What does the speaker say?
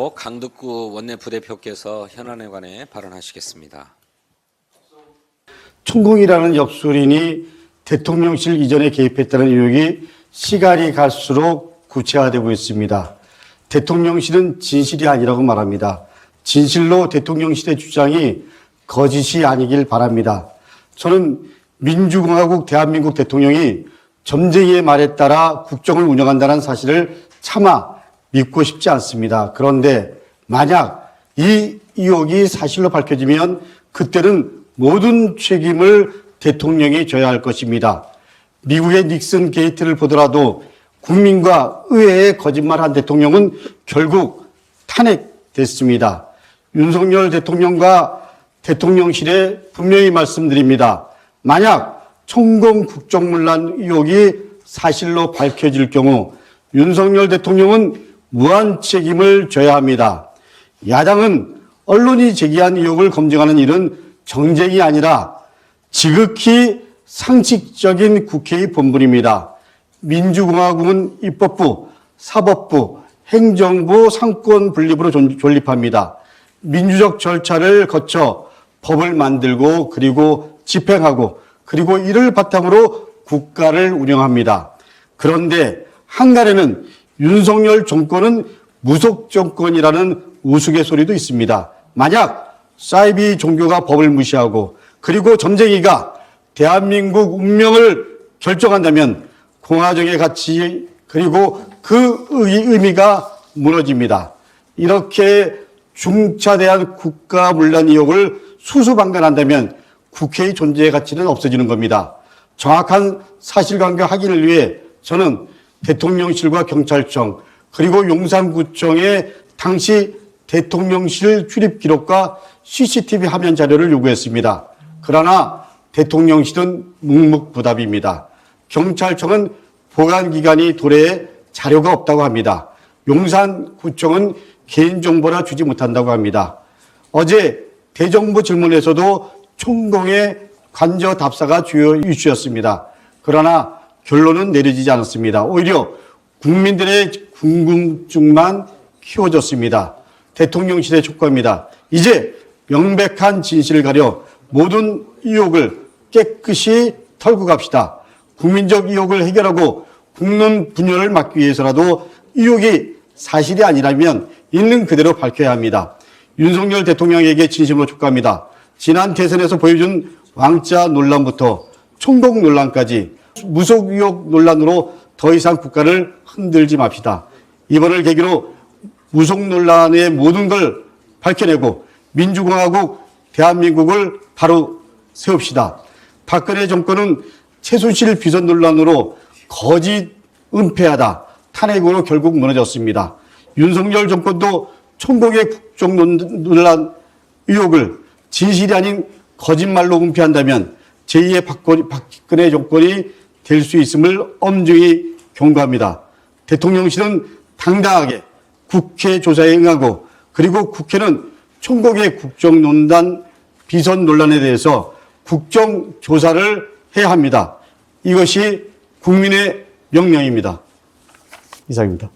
마지막으로 강덕구 원내부대표께서 현안에 관해 발언하시겠습니다. 천공이라는 역술인이 대통령실 이전에 개입했다는 의혹이 시간이 갈수록 구체화되고 있습니다. 대통령실은 진실이 아니라고 말합니다. 진실로 대통령실의 주장이 거짓이 아니길 바랍니다. 저는 민주공화국 대한민국 대통령이 점쟁이의 말에 따라 국정을 운영한다는 사실을 차마 믿고 싶지 않습니다. 그런데 만약 이 의혹이 사실로 밝혀지면 그때는 모든 책임을 대통령이 져야 할 것입니다. 미국의 닉슨 게이트를 보더라도 국민과 의회에 거짓말한 대통령은 결국 탄핵됐습니다. 윤석열 대통령과 대통령실에 분명히 말씀드립니다. 만약 천공 국정문란 의혹이 사실로 밝혀질 경우 윤석열 대통령은 무한 책임을 져야 합니다. 야당은 언론이 제기한 의혹을 검증하는 일은 정쟁이 아니라 지극히 상식적인 국회의 본분입니다. 민주공화국은 입법부, 사법부, 행정부 상권 분립으로 존립합니다. 민주적 절차를 거쳐 법을 만들고 그리고 집행하고 그리고 이를 바탕으로 국가를 운영합니다. 그런데 한간에는 윤석열 정권은 무속 정권이라는 우스갯소리도 있습니다. 만약 사이비 종교가 법을 무시하고 그리고 점쟁이가 대한민국 운명을 결정한다면 공화정의 가치 그리고 그 의미가 무너집니다. 이렇게 중차대한 국가문란 의혹을 수수방관한다면 국회의 존재의 가치는 없어지는 겁니다. 정확한 사실관계 확인을 위해 저는 대통령실과 경찰청 그리고 용산구청의 당시 대통령실 출입 기록과 CCTV 화면 자료를 요구했습니다. 그러나 대통령실은 묵묵부답입니다. 경찰청은 보관기관이 도래해 자료가 없다고 합니다. 용산구청은 개인정보라 주지 못한다고 합니다. 어제 대정부 질문에서도 총공의 관저 답사가 주요 이슈였습니다. 그러나 결론은 내려지지 않았습니다. 오히려 국민들의 궁금증만 키워졌습니다. 대통령실의 촉구입니다. 이제 명백한 진실을 가려 모든 의혹을 깨끗이 털고 갑시다. 국민적 의혹을 해결하고 국론 분열을 막기 위해서라도 의혹이 사실이 아니라면 있는 그대로 밝혀야 합니다. 윤석열 대통령에게 진심으로 촉구합니다. 지난 대선에서 보여준 왕자 논란부터 총공 논란까지 무속 의혹 논란으로 더 이상 국가를 흔들지 맙시다. 이번을 계기로 무속 논란의 모든 걸 밝혀내고 민주공화국 대한민국을 바로 세웁시다. 박근혜 정권은 최순실 비선 논란으로 거짓 은폐하다 탄핵으로 결국 무너졌습니다. 윤석열 정권도 총공의 국정 논란 의혹을 진실이 아닌 거짓말로 은폐한다면 제2의 박근혜 정권이 될 수 있음을 엄중히 경고합니다. 대통령실은 당당하게 국회 조사에 응하고 그리고 국회는 총공의 국정농단 비선 논란에 대해서 국정조사를 해야 합니다. 이것이 국민의 명령입니다. 이상입니다.